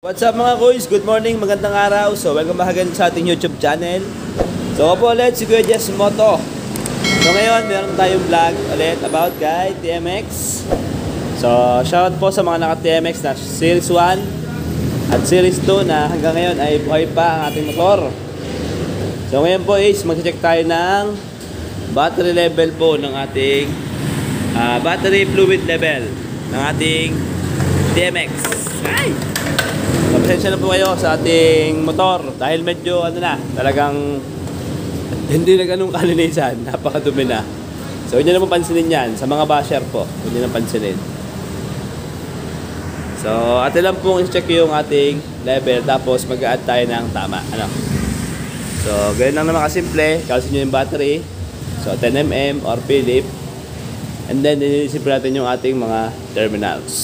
What's up mga kuys? Good morning, magandang araw. So welcome back again sa ating YouTube channel. So po ulit si Kuya Jess Moto. So ngayon meron tayong vlog ulit about guide TMX. So shoutout po sa mga naka TMX na Series 1 at Series 2 na hanggang ngayon ay buhay pa ang ating motor. So ngayon po is mag-check tayo ng battery level po ng ating battery fluid level ng ating TMX. Ay! Pasensya na po kayo sa ating motor dahil medyo talagang hindi na ganun kalinisan, napakadumi na. So hindi na po pansinin yan sa mga basher po, hindi na pansinin. So atin lang pong i-check yung ating level tapos mag-add tayo ng tama. So ganyan lang naman kasimple, kalsin nyo yung battery. So 10mm or Philip. And then inisip natin yung ating mga terminals.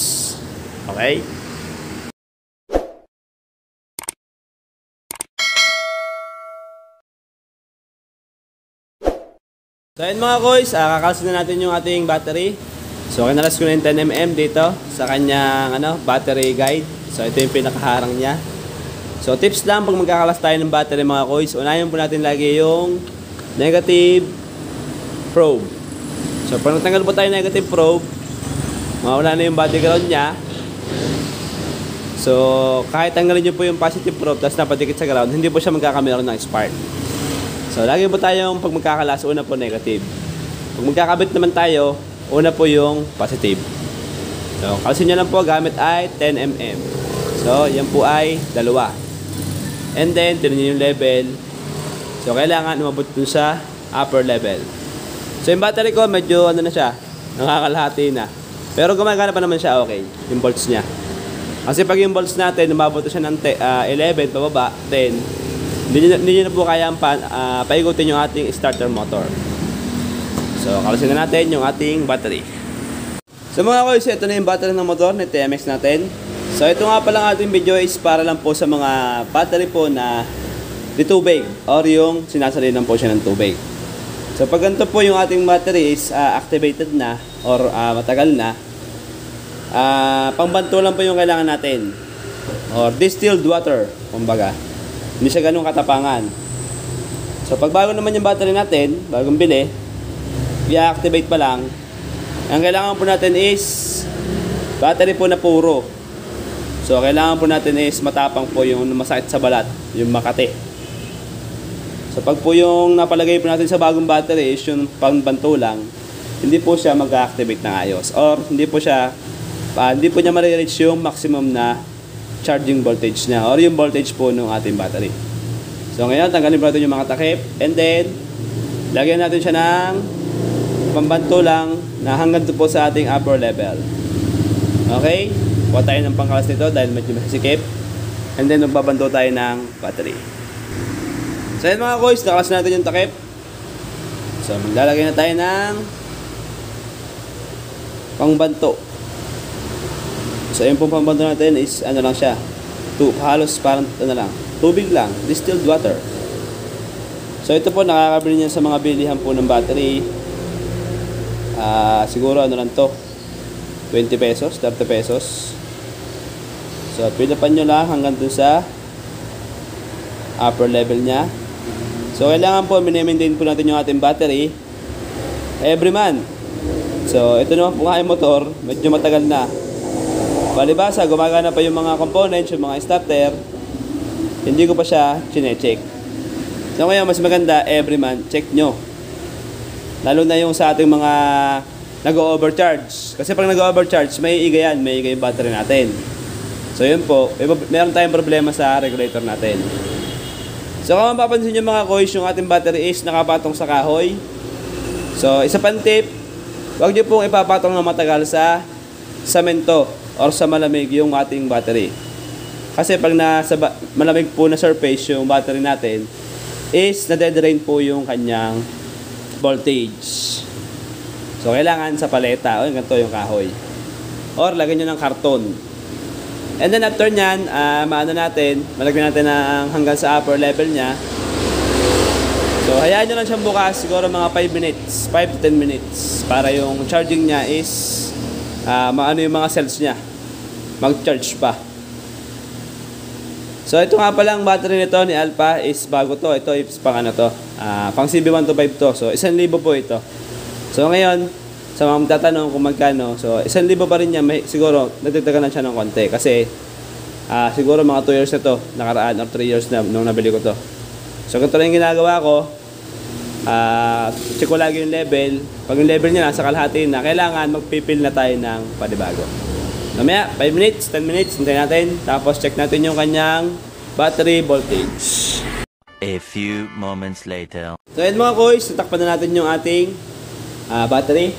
Okay? So ayun mga boys, kakalsin na natin yung ating battery. So kinalas ko na yung 10mm dito sa kanyang battery guide. So ito yung pinakaharang niya. So tips lang pag magkakalas tayo ng battery mga boys, unahin po natin lagi yung negative probe. So pag natanggal po tayo yung negative probe, mawala na yung body ground niya. So kahit tanggalin nyo po yung positive probe tapos napadikit sa ground, hindi po siya magkakameron ng spark. So, lagi po tayong pag magkakalas, una po negative. Pag magkakabit naman tayo, una po yung positive. So, kalsin nyo lang po, gamit ay 10mm. So, yan po ay dalawa. And then, tinan nyo yung level. So, kailangan umabot dun sa upper level. So, yung battery ko, medyo na siya, nakakalahati na. Pero gumagana pa naman siya, okay, yung volts niya. Kasi pag yung volts natin, umabot siya ng 11, pababa, 10. Hindi nyo na po kaya paikutin yung ating starter motor. So, kalasin na natin yung ating battery. So mga boys, ito na yung battery ng motor na TMX natin. So ito nga palang ating video is para lang po sa mga battery po na di tubig or yung sinasalinan po siya ng tubig. So pag ganito po yung ating battery is activated na or matagal na, pangbanto lang po yung kailangan natin or distilled water, kumbaga. Hindi siya ganun katapangan. So pag bago naman yung battery natin, bagong bili, i-activate pa lang, ang kailangan po natin is battery po na puro. So kailangan po natin is matapang po yung masakit sa balat, yung Makati. So pag po yung napalagay po natin sa bagong battery is yung pangbanto lang, hindi po siya mag-activate ng ayos or hindi po niya ma-reach yung maximum na charging voltage niya or yung voltage po ng ating battery. So ngayon, tanggalin po natin yung mga takip and then lagyan natin siya ng pambanto lang na hanggang po sa ating upper level. Okay? Kuha tayo ng pangkalas nito dahil medyo masikip and then magbabanto tayo ng battery. So yan mga boys, nakalas natin yung takip. So maglalagay na tayo ng pangbanto. So yung pambanto natin is lang siya. Halos parang tubig lang, distilled water. So ito po nakakabili niyan sa mga bilihan po ng battery. Siguro lang to, 20 pesos, 30 pesos. So pinapan nyo lang hanggang dun sa upper level niya. So kailangan po mini-maintain po natin yung ating battery every month. So ito naman po nga yung motor, medyo matagal na. Palibasa, gumagana pa yung mga components, yung mga starter. Hindi ko pa siya chine-check. So ngayon, mas maganda, every month, check nyo. Lalo na yung sa ating mga nag-overcharge. Kasi pag nag-overcharge, may iga yan, may iga yung battery natin. So yun po, meron tayong problema sa regulator natin. So kung mapapansin nyo mga koys, yung ating battery is nakapatong sa kahoy. So isa pang tip, huwag nyo pong ipapatong na matagal sa semento or sa malamig yung ating battery. Kasi pag nasa malamig po na surface yung battery natin is nade-drain po yung kanyang voltage. So kailangan sa paleta o ganito yung kahoy or lagyan nyo ng karton. And then after nyan, malagyan natin hanggang sa upper level nya. So hayaan nyo lang siyang bukas siguro mga 5 minutes, 5 to 10 minutes para yung charging nya is maano yung mga cells niya mag-charge pa. So ito nga pala ang battery nito ni Alpha is bago to. Ito is pang ano to. Pang CB125 to. So 1,000 po ito. So ngayon, sa mga magtatanong kung magkano. So 1,000 pa rin niya. Siguro nagdagdagan na siya ng konti. Kasi siguro mga 2 years na to. Nakaraan or 3 years na nung nabili ko to. So ganito lang yung ginagawa ko. Check ko lagi yung level. Pag yung level niya nasa kalahati na, kailangan magpipil na tayo ng panibago. Mamaya, 5 minutes, 10 minutes, hintayin natin. Tapos check natin yung kanyang battery voltage. A few moments later. So yun mga boys, tatakpan na natin yung ating battery.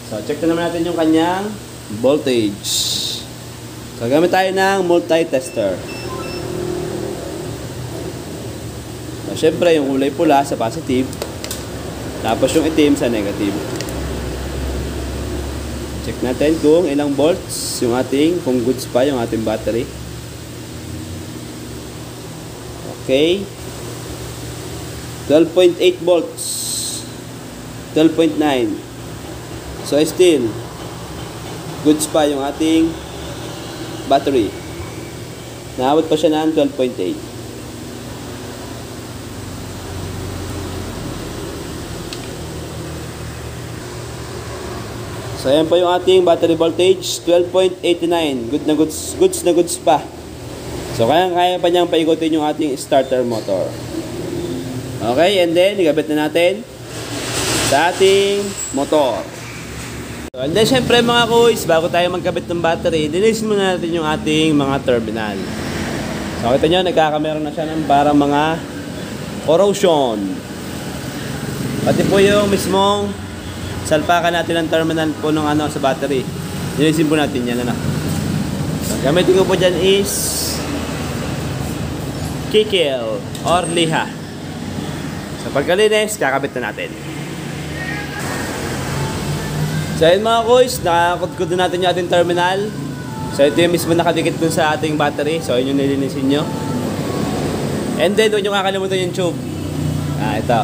So check na naman natin yung kanyang voltage. So gamit tayo ng multi-tester. So syempre yung kulay pula sa positive. Tapos yung itim sa negative. Check natin kung ilang volts yung ating, kung goods pa yung ating battery. Okay. 12.8 volts. 12.9. So still, goods pa yung ating battery. Naabot pa siya ng 12.8. So ayan po yung ating battery voltage, 12.89. Goods na goods pa. So kaya pa niyang paikutin yung ating starter motor. Okay, and then igabit na natin sa ating motor. So, and then syempre mga kuys, bago tayo magkabit ng battery, linisin muna natin yung ating mga terminal. So kita nyo, nagkakameron na siya ng parang mga corrosion. Pati po yung mismong salpakan natin ang terminal po ng sa battery. Nilisin po natin yan. So, gamitin ko po dyan is kikil or liha. So pagkalinis, kakabit na natin. So ayun mga boys, nakakudkod na natin yung ating terminal. So ito yung mismo nakadikit dun sa ating battery. So yun yung nilinisin nyo. And then, huwag nyo kakalimutan yung tube. Ito.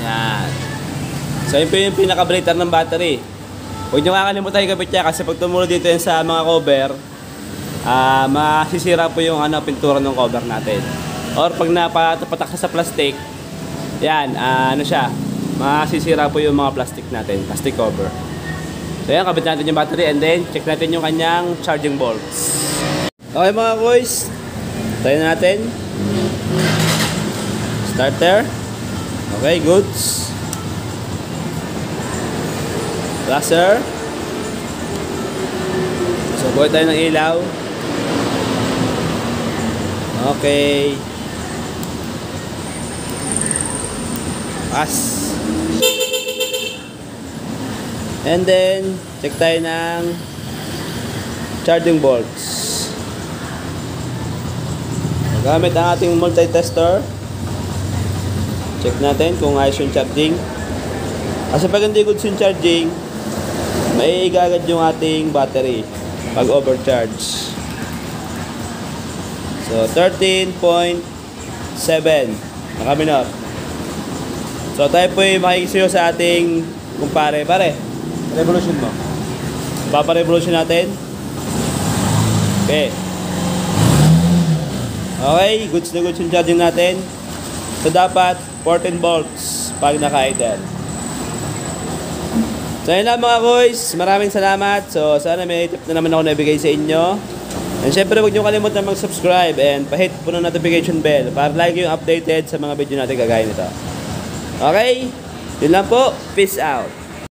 Yan. So yun po yung pinaka-breaker ng battery. Huwag nyo kakalimutan yung kabit niya kasi pag tumulog dito yan sa mga cover, masisira po yung pintura ng cover natin. Or pag napatak sa plastic, yan, siya, masisira po yung mga plastic natin, plastic cover. So yan, kabit natin yung battery and then check natin yung kanyang charging bolts. Okay mga boys, try natin. Starter. Okay, goods. Laser. So buhay tayo ng ilaw. Okay. Pass. And then check tayo ng charging bolts. Gamit ang ating multi-tester. Check natin kung ayos yung charging. Kasi pag hindi good yung charging, may igagad yung ating battery pag overcharge. So 13.7 nakaminor. So tayo po ay makikisuyo sa ating kumpare. Pare, revolution mo. Papa-revolution natin. Okay. Okay, goods na goods yung charging natin. So dapat 14 volts pag naka-idle. So yun lang mga boys, maraming salamat. So sana may tip na naman ako nabigay sa inyo. And syempre huwag nyo kalimutan mag-subscribe and pa-hit po ng notification bell para lagi yung updated sa mga video natin kagaya nito. Okay, yun lang po, peace out.